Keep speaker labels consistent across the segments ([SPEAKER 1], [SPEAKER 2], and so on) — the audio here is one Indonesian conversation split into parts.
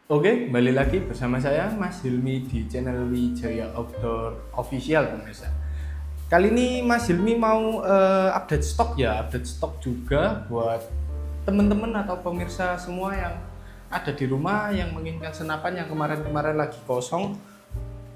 [SPEAKER 1] Oke, kembali lagi bersama saya Mas Hilmi di channel Wijaya Outdoor Official pemirsa. Kali ini Mas Hilmi mau update stok ya, update stok juga buat teman-teman atau pemirsa semua yang ada di rumah yang menginginkan senapan yang kemarin-kemarin lagi kosong.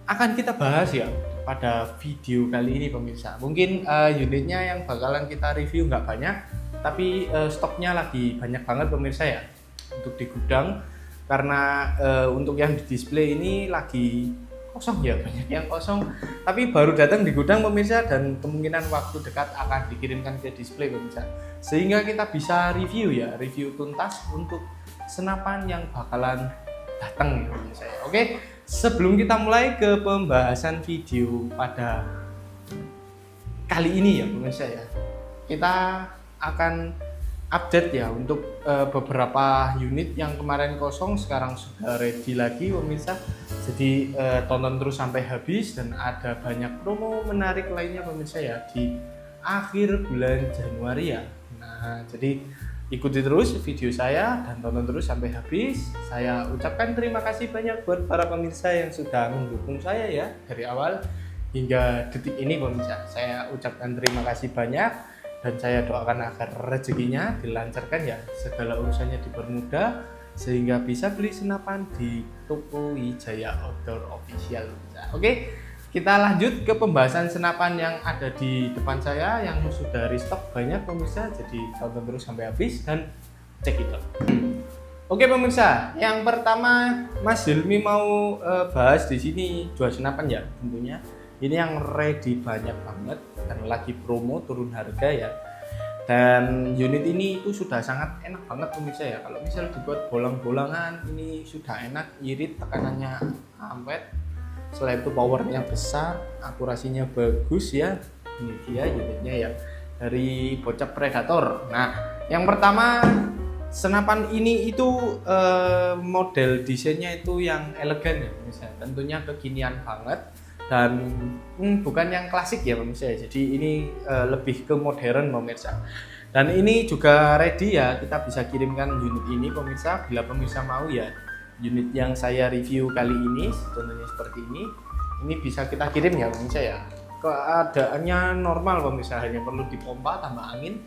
[SPEAKER 1] Akan kita bahas ya pada video kali ini pemirsa. Mungkin unitnya yang bakalan kita review nggak banyak, tapi stoknya lagi banyak banget pemirsa ya untuk di gudang. Karena untuk yang di display ini lagi kosong ya, banyak yang kosong tapi baru datang di gudang pemirsa, dan kemungkinan waktu dekat akan dikirimkan ke display pemirsa, sehingga kita bisa review ya, review tuntas untuk senapan yang bakalan datang ya pemirsa. Oke, sebelum kita mulai ke pembahasan video pada kali ini ya pemirsa ya, kita akan update ya untuk beberapa unit yang kemarin kosong sekarang sudah ready lagi pemirsa. Jadi tonton terus sampai habis, dan ada banyak promo menarik lainnya pemirsa ya di akhir bulan Januari ya. Nah, jadi ikuti terus video saya dan tonton terus sampai habis. Saya ucapkan terima kasih banyak buat para pemirsa yang sudah mendukung saya ya dari awal hingga detik ini pemirsa. Saya ucapkan terima kasih banyak. Dan saya doakan agar rezekinya dilancarkan ya, segala urusannya dipermudah sehingga bisa beli senapan di toko Wijaya Outdoor Official. Oke, kita lanjut ke pembahasan senapan yang ada di depan saya yang sudah restock banyak pemirsa. Jadi tonton terus sampai habis dan cek itu. Oke pemirsa, yang pertama Mas Hilmi mau bahas di sini dua senapan ya tentunya. Ini yang ready banyak banget dan lagi promo turun harga ya. Dan unit ini itu sudah sangat enak banget pemirsa ya. Kalau misal dibuat bolang-bolangan ini sudah enak, irit, tekanannya awet. Selain itu powernya besar, akurasinya bagus ya. Ini dia unitnya ya, dari Bocap Predator. Nah, yang pertama senapan ini itu model desainnya itu yang elegan ya pemirsa. Tentunya kekinian banget. Dan bukan yang klasik ya pemirsa, jadi ini lebih ke modern pemirsa. Dan ini juga ready ya, kita bisa kirimkan unit ini pemirsa bila pemirsa mau ya. Unit yang saya review kali ini contohnya seperti ini bisa kita kirim ya pemirsa ya. Keadaannya normal pemirsa, hanya perlu dipompa tambah angin,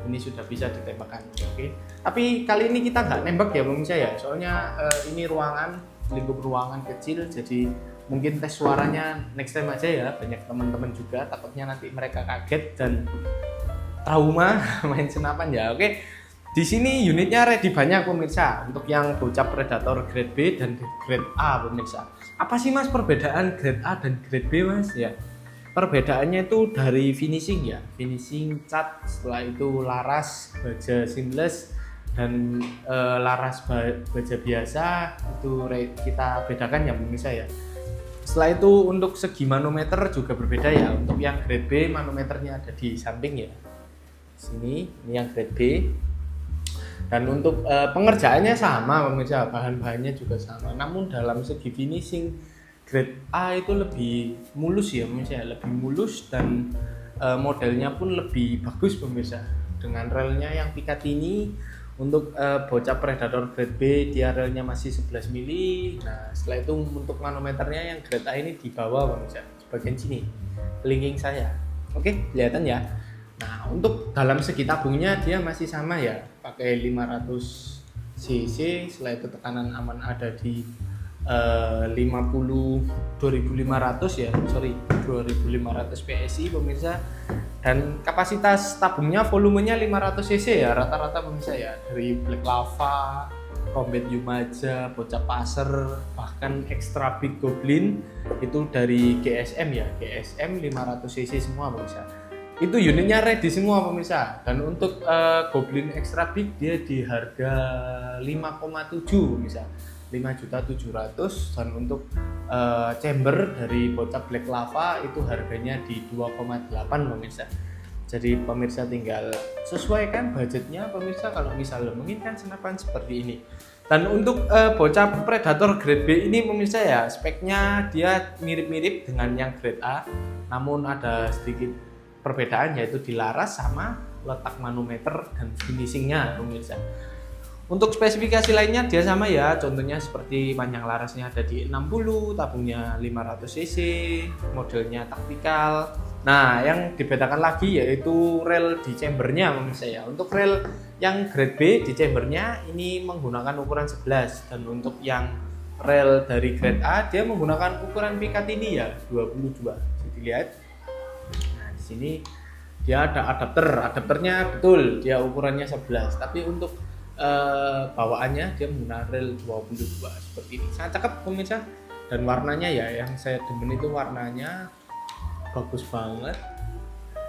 [SPEAKER 1] ini sudah bisa ditembakkan. Oke, tapi kali ini kita nggak nembak ya pemirsa ya, soalnya ini ruangan, lingkup ruangan kecil, jadi mungkin tes suaranya next time aja ya. Banyak teman-teman juga takutnya nanti mereka kaget dan trauma main senapan ya. Oke, di sini unitnya ready banyak pemirsa untuk yang Bocap Predator grade B dan grade A pemirsa. Apa sih mas perbedaan grade A dan grade B mas ya? Perbedaannya itu dari finishing ya, finishing cat, setelah itu laras baja seamless dan laras baja biasa itu kita bedakan ya pemirsa ya. Setelah itu untuk segi manometer juga berbeda ya. Untuk yang grade B manometernya ada di samping ya. Sini, ini yang grade B. Dan untuk pengerjaannya sama pemirsa, bahan-bahannya juga sama. Namun dalam segi finishing grade A itu lebih mulus ya pemirsa, lebih mulus dan modelnya pun lebih bagus pemirsa. Dengan relnya yang Picatinny. Untuk Bocap Predator grade B dia relnya masih 11 mili. Nah setelah itu untuk manometernya yang grade A ini di bawah pemirsa, bagian sini kelingking saya. Oke, kelihatan ya. Nah untuk dalam segi tabungnya dia masih sama ya, pakai 500 cc. Setelah itu tekanan aman ada di 2500 ya, 2500 PSI pemirsa. Dan kapasitas tabungnya volumenya 500 cc ya rata-rata pemirsa ya, dari Black Lava, Combat Umaja, Bocap Passer, bahkan Extra Big Goblin itu dari GSM ya, GSM 500 cc semua pemirsa. Itu unitnya ready semua pemirsa. Dan untuk Goblin Extra Big dia di harga 5,7 pemirsa, 5.700.000. Dan untuk chamber dari Bocap Black Lava itu harganya di 2,8 pemirsa. Jadi pemirsa tinggal sesuaikan budgetnya pemirsa kalau misalnya menginginkan senapan seperti ini. Dan untuk Bocap Predator grade B ini pemirsa ya, speknya dia mirip-mirip dengan yang grade A, namun ada sedikit perbedaan yaitu di laras sama letak manometer dan finishingnya pemirsa. Untuk spesifikasi lainnya dia sama ya, contohnya seperti panjang larasnya ada di 60, tabungnya 500 cc, modelnya taktikal. Nah, yang dibedakan lagi yaitu rel di chambernya pemirsa ya. Untuk rel yang grade B di chambernya ini menggunakan ukuran 11, dan untuk yang rel dari grade A dia menggunakan ukuran Picatinny ya, 22. Bisa dilihat. Nah, di sini dia ada adapternya betul dia ukurannya 11, tapi untuk bawaannya dia menggunakan rel 22 seperti ini. Sangat cakep pemirsa, dan warnanya ya yang saya demen itu warnanya bagus banget.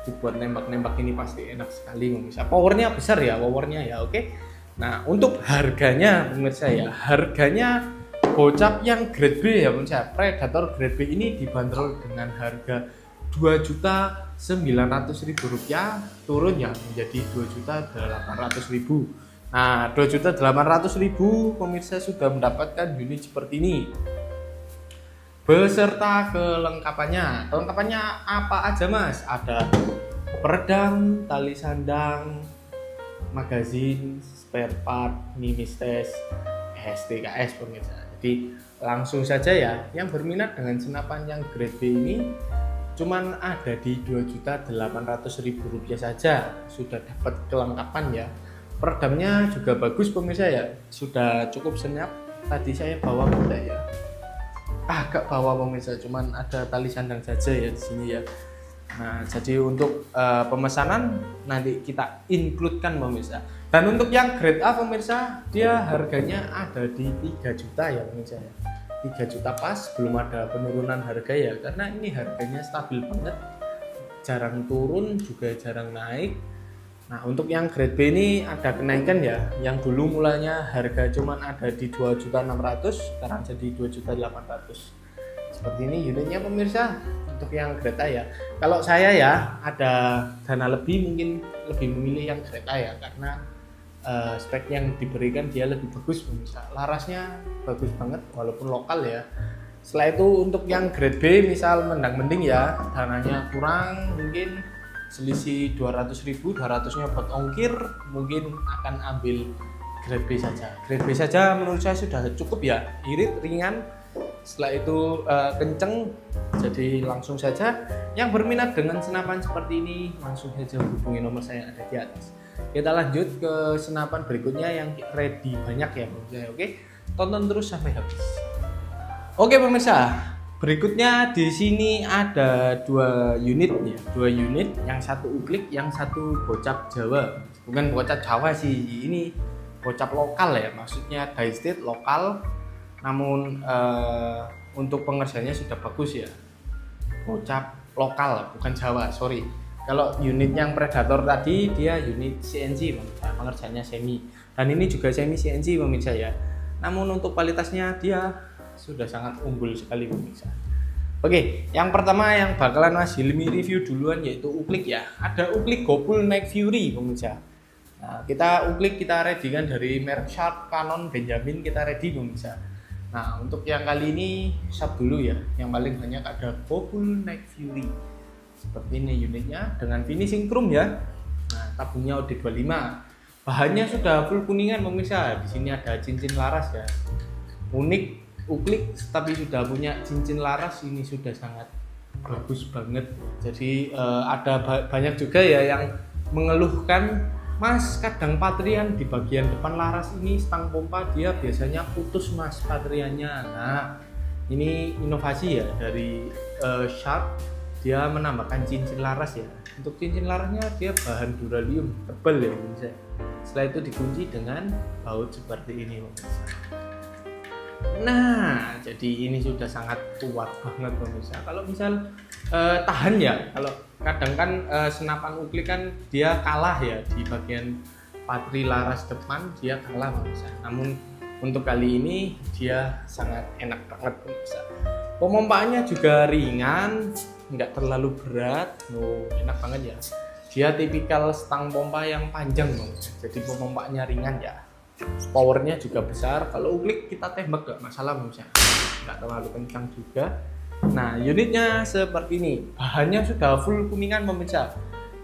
[SPEAKER 1] Dibuat nembak-nembak ini pasti enak sekali pemirsa. Powernya besar ya, powernya ya. Oke. Nah, untuk harganya pemirsa ya, harganya bocap yang grade B ya pemirsa. Predator grade B ini dibanderol dengan harga Rp2.900.000, turun ya menjadi Rp2.800.000. Nah, Rp2.800.000 pemirsa sudah mendapatkan unit seperti ini beserta kelengkapannya. Kelengkapannya apa aja mas? Ada peredam, tali sandang, magazin, spare part, mimistes, STKS pemirsa. Jadi langsung saja ya, yang berminat dengan senapan yang grade B ini cuman ada di Rp2.800.000 saja sudah dapat kelengkapan ya. Peredamnya juga bagus pemirsa ya, sudah cukup senyap. Tadi saya bawa kuda ya, agak bawa pemirsa, cuman ada tali sandang saja ya di sini ya. Nah, jadi untuk pemesanan nanti kita include-kan pemirsa. Dan untuk yang grade A pemirsa, dia harganya ada di 3 juta ya pemirsa ya. 3 juta pas, belum ada penurunan harga ya, karena ini harganya stabil banget, jarang turun juga jarang naik. Nah, untuk yang grade B ini ada kenaikan ya, yang dulu mulanya harga cuman ada di 2.600.000, sekarang jadi 2.800.000. Seperti ini unitnya pemirsa untuk yang grade A ya. Kalau saya ya ada dana lebih, mungkin lebih memilih yang grade A ya, karena spek yang diberikan dia lebih bagus pemirsa. Larasnya bagus banget walaupun lokal ya. Setelah itu untuk yang grade B misal mendang-mending ya, dananya kurang, mungkin selisih 200.000, 200-nya buat ongkir, mungkin akan ambil grade B saja. Grade B saja menurut saya sudah cukup ya, irit, ringan. Setelah itu kenceng, jadi langsung saja yang berminat dengan senapan seperti ini langsung saja hubungi nomor saya yang ada di atas. Kita lanjut ke senapan berikutnya yang ready banyak ya pemirsa. Oke, tonton terus sampai habis. Oke pemirsa, berikutnya di sini ada dua unit, yang satu uklik, yang satu bocap Jawa. Bukan bocap Jawa sih, ini bocap lokal ya, maksudnya die state lokal. Namun untuk pengerjaannya sudah bagus ya, bocap lokal bukan Jawa, sorry. Kalau unit yang Predator tadi dia unit CNC pengerjaannya semi, dan ini juga semi CNC pemirsa ya. Namun untuk kualitasnya dia sudah sangat unggul sekali pemirsa. Oke, yang pertama yang bakalan Mas Hilmi review duluan yaitu uklik ya. Ada uklik Gopul Night Fury pemirsa. Nah, kita ready kan dari merek Sharp, Canon, Benjamin, kita ready pemirsa. Nah, untuk yang kali ini Sharp dulu ya. Yang paling banyak ada Gopul Night Fury. Seperti ini unitnya dengan finishing chrome ya. Nah, tabungnya OD25. Bahannya sudah full kuningan pemirsa. Di sini ada cincin laras ya. Unik uklik tapi sudah punya cincin laras, ini sudah sangat bagus banget. Jadi ada banyak juga ya yang mengeluhkan, Mas kadang patrian di bagian depan laras ini stang pompa dia biasanya putus mas patriannya. Nah, ini inovasi ya dari Sharp, dia menambahkan cincin laras ya. Untuk cincin larasnya dia bahan duralium tebal ya pemirsa. Setelah itu dikunci dengan baut seperti ini pemirsa. Nah, jadi ini sudah sangat kuat banget pemirsa. Kalau misal tahan ya, kalau kadang kan senapan uklik kan dia kalah ya di bagian patri laras depan, dia kalah pemirsa. Namun untuk kali ini dia sangat enak banget pemirsa. Pemompaannya juga ringan, nggak terlalu berat, enak banget ya. Dia tipikal stang pompa yang panjang pemirsa. Jadi pemompaannya ringan ya. Powernya juga besar. Kalau uklik kita tembak gak masalah pemirsa, nggak terlalu kencang juga. Nah, unitnya seperti ini, bahannya sudah full kuningan pemirsa,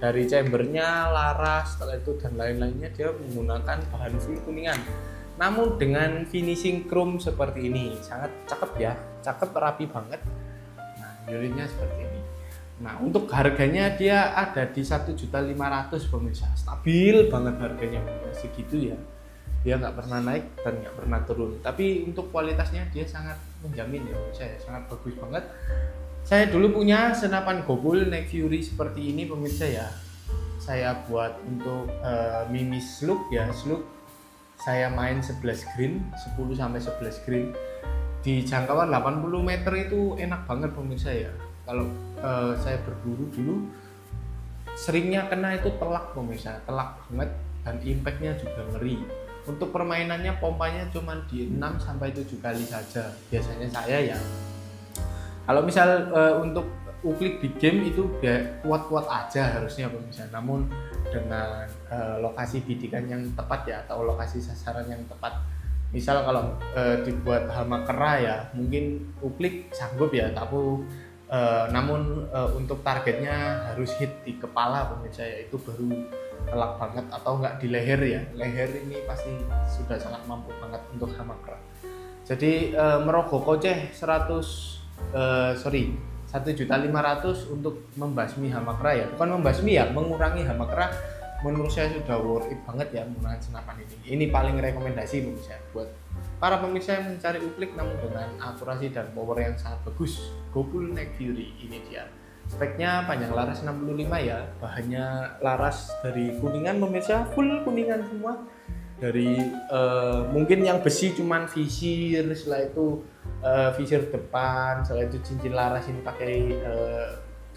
[SPEAKER 1] dari chambernya, laras, setelah itu dan lain-lainnya dia menggunakan bahan full kuningan. Namun dengan finishing chrome seperti ini sangat cakep ya, cakep, rapi banget. Nah, unitnya seperti ini. Nah, untuk harganya dia ada di 1.500.000 pemirsa. Stabil banget harganya segitu ya. Dia nggak pernah naik dan nggak pernah turun. Tapi untuk kualitasnya dia sangat menjamin ya, saya sangat bagus banget. Saya dulu punya senapan Gopul Night Fury seperti ini pemirsa ya. Saya buat untuk mini slug ya, slug. Saya main 11 green, 10 sampai 11 green. Di jangkauan 80 meter itu enak banget pemirsa ya. Kalau saya berburu dulu seringnya kena itu telak pemirsa, telak banget dan impactnya juga ngeri. Untuk permainannya pompanya cuma di 6 sampai 7 kali saja biasanya saya ya. Kalau misal untuk uklik di game itu kuat-kuat aja harusnya pemirsa. Namun dengan lokasi bidikan yang tepat ya, atau lokasi sasaran yang tepat. Misal kalau dibuat hama kera ya, mungkin uklik sanggup ya, tapi namun untuk targetnya harus hit di kepala pemirsa ya, itu baru telak banget, atau enggak di leher ya. Leher ini pasti sudah sangat mampu banget untuk hama kera. Jadi merogoh koceh 1.500.000 untuk membasmi hama kera ya, bukan membasmi ya, mengurangi hama kera. Menurut saya sudah worth it banget ya menggunakan senapan ini. Ini paling rekomendasi pemirsa buat para pemirsa yang mencari uklik namun dengan akurasi dan power yang sangat bagus. Gopul Night Fury ini dia. Speknya panjang laras 65 ya, bahannya laras dari kuningan pemirsa, full kuningan semua. Dari mungkin yang besi cuman visir, setelah itu visir depan, setelah itu cincin laras ini pakai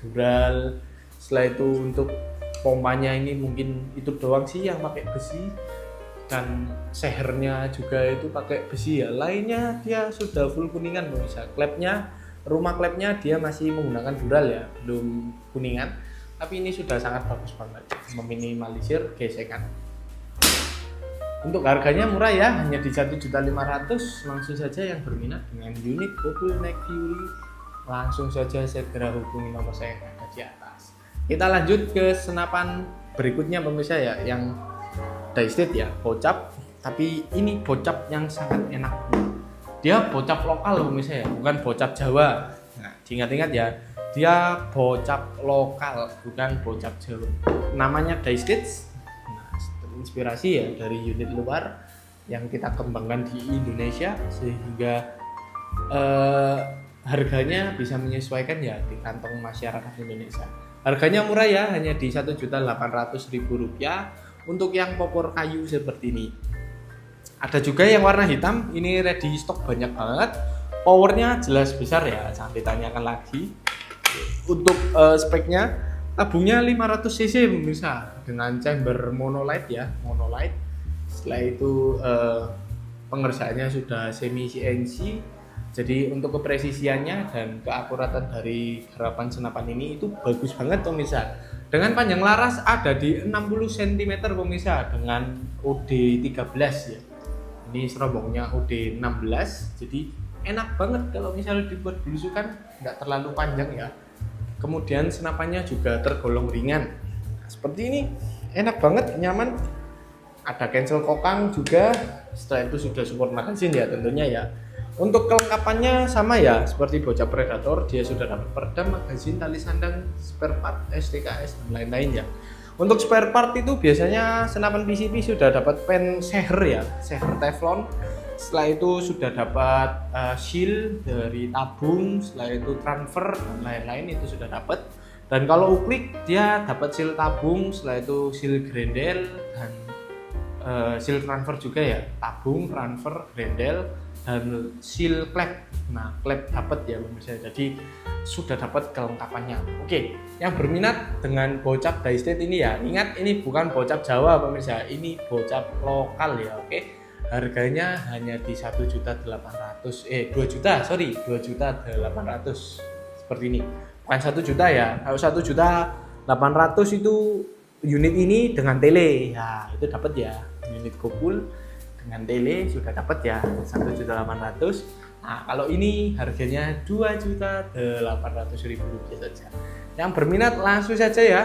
[SPEAKER 1] dural, setelah itu untuk pompanya ini mungkin itu doang sih yang pakai besi, dan sehernya juga itu pakai besi ya. Lainnya dia sudah full kuningan pemirsa. Klepnya, rumah klepnya dia masih menggunakan dural ya, belum kuningan, tapi ini sudah sangat bagus banget, meminimalisir gesekan. Untuk harganya murah ya, hanya di 1.500.000. Langsung saja yang berminat dengan unit Gopul Night Fury, langsung saja segera hubungi nomor saya yang ada di atas. Kita lanjut ke senapan berikutnya pemirsa ya, yang Daystate ya, bocap. Tapi ini bocap yang sangat enak. Dia bocap lokal pemirsa ya, bukan bocap Jawa. Nah, diingat-ingat ya, dia bocap lokal, bukan bocap Jawa. Namanya Daystate. Inspirasi ya dari unit luar yang kita kembangkan di Indonesia, sehingga harganya bisa menyesuaikan ya di kantong masyarakat Indonesia. Harganya murah ya, hanya di Rp1.800.000 untuk yang popor kayu seperti ini. Ada juga yang warna hitam, ini ready stock banyak banget. Powernya jelas besar ya, jangan ditanyakan lagi. Untuk speknya, tabungnya 500 cc pemirsa, dengan chamber monolight ya, monolight. Setelah itu pengerjaannya sudah semi CNC. Jadi untuk kepresisiannya dan keakuratan dari garapan senapan ini itu bagus banget pemirsa. Dengan panjang laras ada di 60 cm pemirsa, dengan OD 13 ya. Ini serobongnya OD 16, jadi enak banget kalau misalnya dibuat belusukan, nggak terlalu panjang ya. Kemudian senapannya juga tergolong ringan. Nah, seperti ini enak banget, nyaman. Ada cancel kokang juga. Setelah itu sudah support magazine ya tentunya ya. Untuk kelengkapannya sama ya, seperti bocap Predator, dia sudah dapat peredam, magazine, tali sandang, spare part, STKS dan lain-lain ya. Untuk spare part itu biasanya senapan PCP sudah dapat pen seher ya, seher teflon. Setelah itu sudah dapat shield dari tabung, setelah itu transfer dan lain-lain itu sudah dapat. Dan kalau uklik dia dapat shield tabung, setelah itu shield grendel dan shield transfer juga ya, tabung, transfer, grendel dan shield klep. Nah, klep dapat ya pemirsa. Jadi sudah dapat kelengkapannya. Oke, yang berminat dengan bocap Daystate ini ya, ingat ini bukan bocap Jawa pemirsa, ini bocap lokal ya. Oke. Harganya hanya di 2.800.000 seperti ini. Bukan 1 juta ya. Kalau 1.800.000 itu unit ini dengan tele. Ya, itu dapat ya. Unit Gopul dengan tele sudah dapat ya 1.800.000. Nah, kalau ini harganya Rp2.800.000 saja. Yang berminat langsung saja ya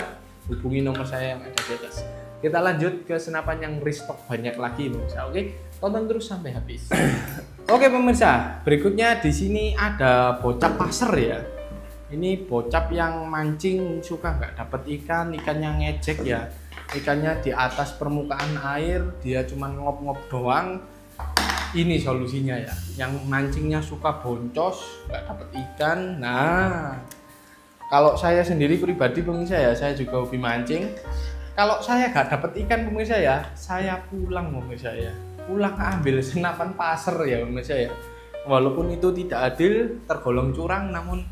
[SPEAKER 1] hubungi nomor saya yang ada di atas. Kita lanjut ke senapan yang restock banyak lagi pemirsa. Oke, tonton terus sampai habis. Oke pemirsa, berikutnya di sini ada bocap pasir ya. Ini bocap yang mancing suka nggak dapat ikan, ikannya ngejek ya. Ikannya di atas permukaan air, dia cuma ngop-ngop doang. Ini solusinya ya. Yang mancingnya suka boncos, nggak dapat ikan. Nah, kalau saya sendiri pribadi pemirsa ya, saya juga hobi mancing. Kalau saya nggak dapat ikan pemirsa ya, saya pulang pemirsa ya. Pulang ambil senapan pasir ya pemirsa ya. Walaupun itu tidak adil, tergolong curang, namun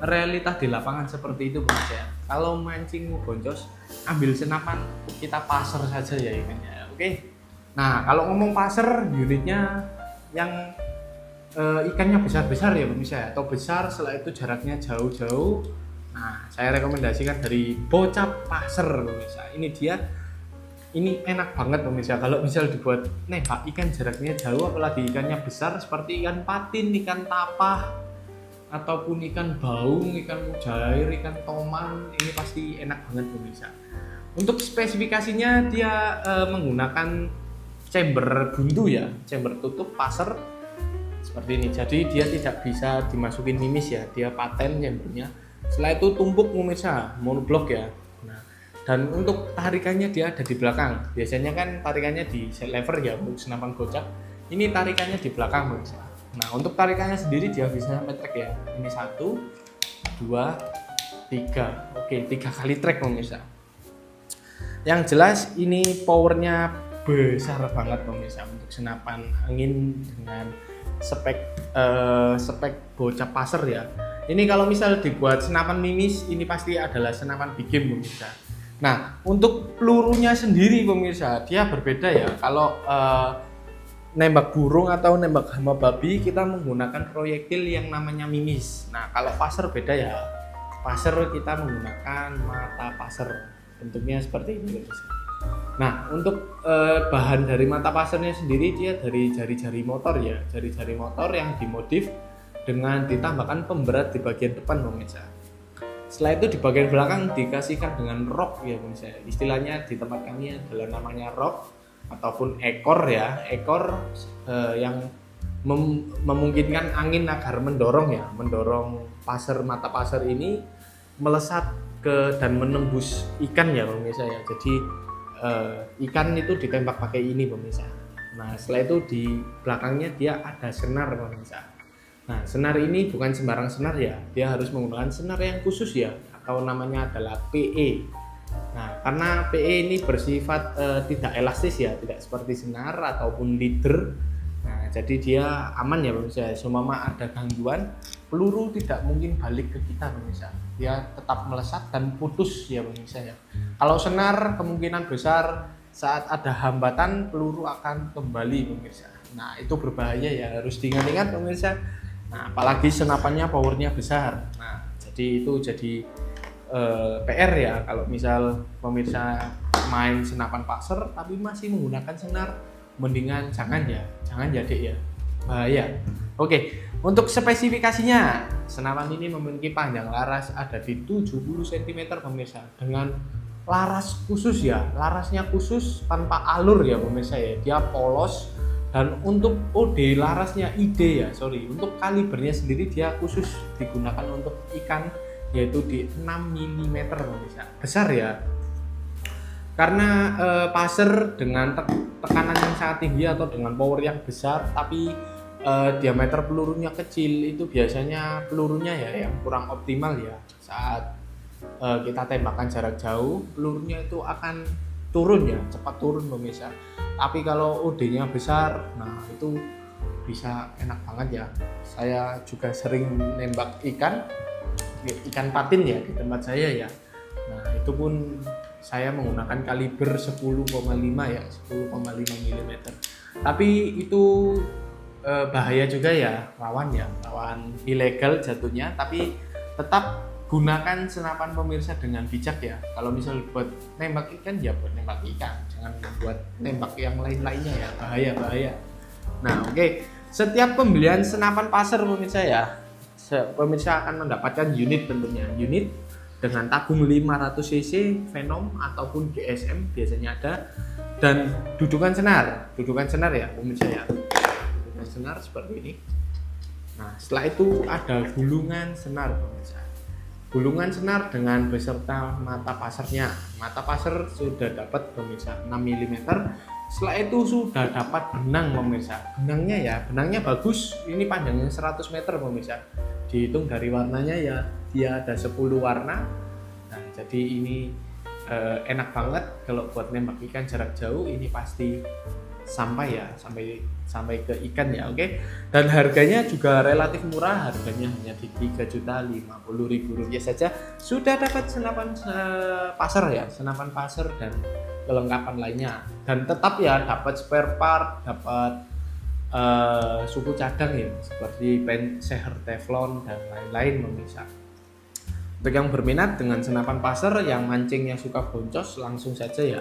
[SPEAKER 1] realitas di lapangan seperti itu pemirsa ya. Kalau mancing mau boncos, ambil senapan, kita pasir saja ya ikannya. Oke. Nah, kalau ngomong pasir, unitnya yang ikannya besar-besar ya pemirsa ya, atau besar setelah itu jaraknya jauh-jauh. Nah, saya rekomendasikan dari bocap pasir pemirsa. Ini enak banget pemirsa. Kalau misal dibuat nembak ikan jaraknya jauh, apalagi ikannya besar seperti ikan patin, ikan tapah, ataupun ikan baung, ikan mujair, ikan toman, ini pasti enak banget pemirsa. Untuk spesifikasinya dia menggunakan chamber buntu ya, chamber tutup pasir seperti ini. Jadi dia tidak bisa dimasukin mimis ya, dia paten chambernya. Setelah itu tumpuk pemirsa, monoblok ya. Nah, dan untuk tarikannya dia ada di belakang. Biasanya kan tarikannya di set lever ya untuk senapan gocap. Ini tarikannya di belakang pemirsa. Nah, untuk tarikannya sendiri dia bisa sampai trek ya. Ini 1, 2, 3. Oke, 3 kali trek pemirsa. Yang jelas ini powernya besar banget pemirsa untuk senapan angin dengan spek bocap pasir ya. Ini kalau misal dibuat senapan mimis, ini pasti adalah senapan big game pemirsa. Nah, untuk pelurunya sendiri pemirsa, dia berbeda ya. Kalau nembak burung atau nembak hama babi, kita menggunakan proyektil yang namanya mimis. Nah, kalau pasir beda ya. Pasir kita menggunakan mata pasir. Bentuknya seperti ini pemirsa. Nah, untuk bahan dari mata pasirnya sendiri dia dari jari-jari motor ya. Jari-jari motor yang dimodif dengan ditambahkan pemberat di bagian depan pemirsa. Setelah itu di bagian belakang dikasihkan dengan rok ya pemirsa. Istilahnya di tempat kami adalah namanya rok ataupun ekor ya. Ekor yang memungkinkan angin agar mendorong pasir mata pasir ini melesat ke dan menembus ikan ya pemirsa ya. Jadi ikan itu ditembak pakai ini pemirsa. Nah, setelah itu di belakangnya dia ada senar pemirsa. Nah, senar ini bukan sembarang senar ya, dia harus menggunakan senar yang khusus ya, atau namanya adalah PE. Nah, karena PE ini bersifat tidak elastis ya, tidak seperti senar ataupun leader. Nah, jadi dia aman ya pemirsa. Seumpama ada gangguan, peluru tidak mungkin balik ke kita pemirsa. Dia tetap melesat dan putus ya pemirsa ya. Kalau senar kemungkinan besar saat ada hambatan peluru akan kembali pemirsa. Nah, itu berbahaya ya, harus diingat-ingat pemirsa. Nah, apalagi senapannya powernya besar. Nah, jadi itu jadi PR ya kalau misal pemirsa main senapan pasir tapi masih menggunakan senar, mendingan jangan ya Dek ya, bahaya. Oke, untuk spesifikasinya senapan ini memiliki panjang laras ada di 70 cm pemirsa dengan laras khusus ya, larasnya khusus tanpa alur ya pemirsa ya, dia polos. Dan untuk OD larasnya untuk kalibernya sendiri dia khusus digunakan untuk ikan yaitu di 6 mm pemirsa. Besar ya. Karena pasir dengan tekanan yang sangat tinggi atau dengan power yang besar tapi diameter pelurunya kecil, itu biasanya pelurunya ya yang kurang optimal ya. Saat kita tembakan jarak jauh, pelurunya itu akan turun ya, cepat turun pemirsa. Tapi kalau OD-nya besar, nah itu bisa enak banget ya. Saya juga sering nembak ikan patin ya di tempat saya ya. Nah, itu pun saya menggunakan kaliber 10,5 ya, 10,5 mm. Tapi itu bahaya juga ya, rawan ilegal jatuhnya, tapi tetap gunakan senapan pemirsa dengan bijak ya. Kalau misal buat nembak ikan ya buat nembak ikan, jangan buat nembak yang lain-lainnya ya, bahaya. Nah, oke. Setiap pembelian senapan pasir pemirsa ya, pemirsa akan mendapatkan unit tentunya. Unit dengan tabung 500 cc Venom ataupun GSM biasanya ada, dan dudukan senar ya pemirsa ya, dudukan senar seperti ini. Nah setelah itu ada gulungan senar pemirsa, gulungan senar dengan beserta mata pasarnya. Mata pasar sudah dapat pemirsa 6 mm. Setelah itu sudah dapat benang pemirsa. Benangnya bagus, ini panjangnya 100 meter pemirsa. Dihitung dari warnanya ya, dia ada 10 warna. Nah jadi ini enak banget kalau buat nembak ikan jarak jauh, ini pasti sampai ke ikan ya, oke. Dan harganya juga relatif murah, harganya hanya di Rp3.050.000 saja sudah dapat senapan pasar ya, senapan pasar dan kelengkapan lainnya, dan tetap ya dapat spare part, dapat suku cadang ya seperti seher teflon dan lain-lain pemirsa. Untuk yang berminat dengan senapan pasar, yang mancingnya suka boncos, langsung saja ya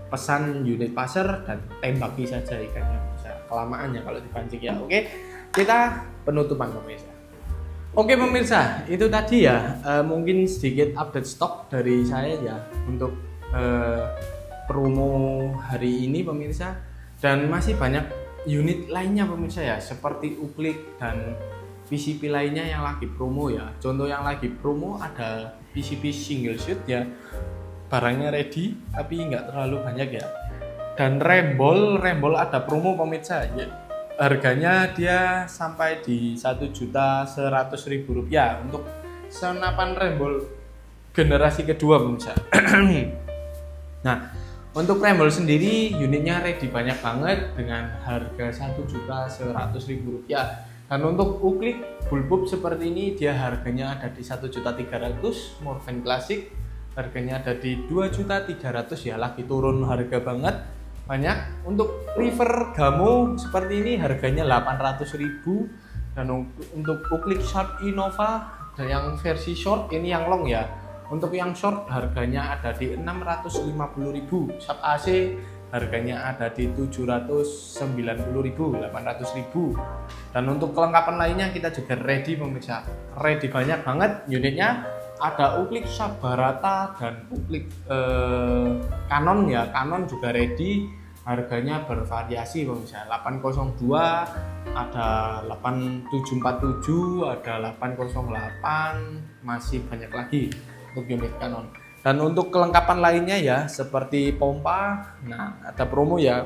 [SPEAKER 1] pesan unit pasar dan tembaki saja ikannya, bisa kelamaannya kalau dipancing ya. Oke, kita penutupan pemirsa. Oke pemirsa, itu tadi ya mungkin sedikit update stok dari saya ya untuk promo hari ini pemirsa, dan masih banyak unit lainnya pemirsa ya, seperti Uklik dan PCP lainnya yang lagi promo ya. Contoh yang lagi promo ada PCP single shoot ya, barangnya ready tapi nggak terlalu banyak ya. Dan rembol ada promo pemirsa ya, harganya dia sampai di Rp1.100.000 untuk senapan rembol generasi kedua pemirsa. Nah untuk rembol sendiri unitnya ready banyak banget dengan harga Rp1.100.000. Dan untuk Uklik bulbub seperti ini dia harganya ada di Rp1.300.000. Morven Classic harganya ada di Rp2.300.000 ya, lagi turun harga banget banyak. Untuk River Gamo seperti ini harganya Rp800.000. Dan untuk Uklik Short Innova dan yang versi short, ini yang long ya, untuk yang short harganya ada di Rp650.000. Sub AC harganya ada di Rp790.000, Rp800.000. Dan untuk kelengkapan lainnya kita juga ready pemirsa, ready banyak banget unitnya. Ada Uklik Sabarata dan Uklik Canon ya, Canon juga ready, harganya bervariasi pemirsa, 802, ada 8747, ada 808, masih banyak lagi untuk unit Canon. Dan untuk kelengkapan lainnya ya seperti pompa, nah ada promo ya.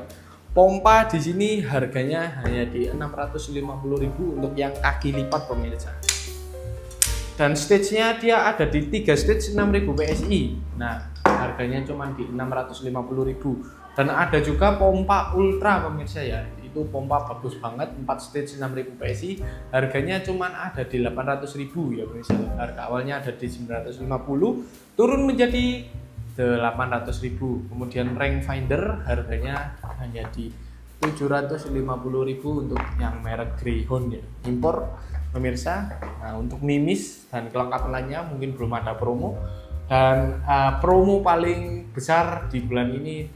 [SPEAKER 1] Pompa di sini harganya hanya di Rp650.000 untuk yang kaki lipat pemirsa. Dan stage-nya dia ada di 3 stage 6.000 PSI. Nah, harganya cuma di Rp650.000. Dan ada juga pompa ultra pemirsa ya. Itu pompa bagus banget, 4 stage 6.000 PSI. Harganya cuma ada di Rp800.000 ya pemirsa. Harga awalnya ada di Rp950, turun menjadi Rp800.000. Kemudian rangefinder harganya hanya di Rp750.000 untuk yang merek Greyhound ya, impor pemirsa. Nah untuk mimis dan kelengkapan lainnya mungkin belum ada promo. Dan promo paling besar di bulan ini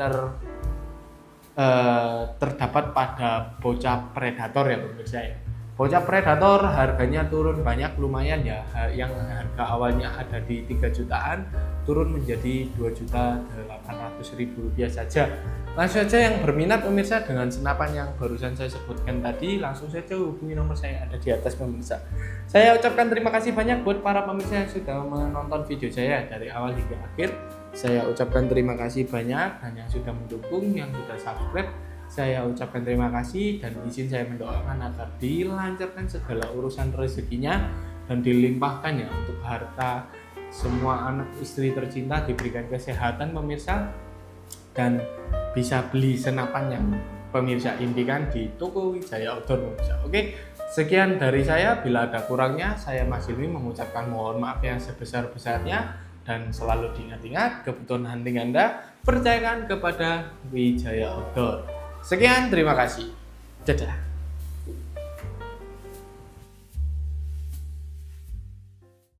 [SPEAKER 1] terdapat pada bocah predator ya pemirsa ya. Bocah predator harganya turun banyak, lumayan ya, yang harga awalnya ada di 3 jutaan turun menjadi Rp2.800.000 saja. Langsung saja yang berminat pemirsa dengan senapan yang barusan saya sebutkan tadi, langsung saja hubungi nomor saya yang ada di atas pemirsa. Saya ucapkan terima kasih banyak buat para pemirsa yang sudah menonton video saya dari awal hingga akhir. Saya ucapkan terima kasih banyak dan yang sudah mendukung, yang sudah subscribe. Saya ucapkan terima kasih dan izin saya mendoakan agar dilancarkan segala urusan rezekinya dan dilimpahkan ya untuk harta semua anak istri tercinta, diberikan kesehatan pemirsa, dan bisa beli senapan yang pemirsa impikan di toko Wijaya Outdoor pemirsa. Oke, sekian dari saya. Bila ada kurangnya, saya Mas Hilmi mengucapkan mohon maaf yang sebesar-besarnya, dan selalu diingat-ingat kebutuhan hunting Anda percayakan kepada Wijaya Outdoor. Sekian, terima kasih. Dadah.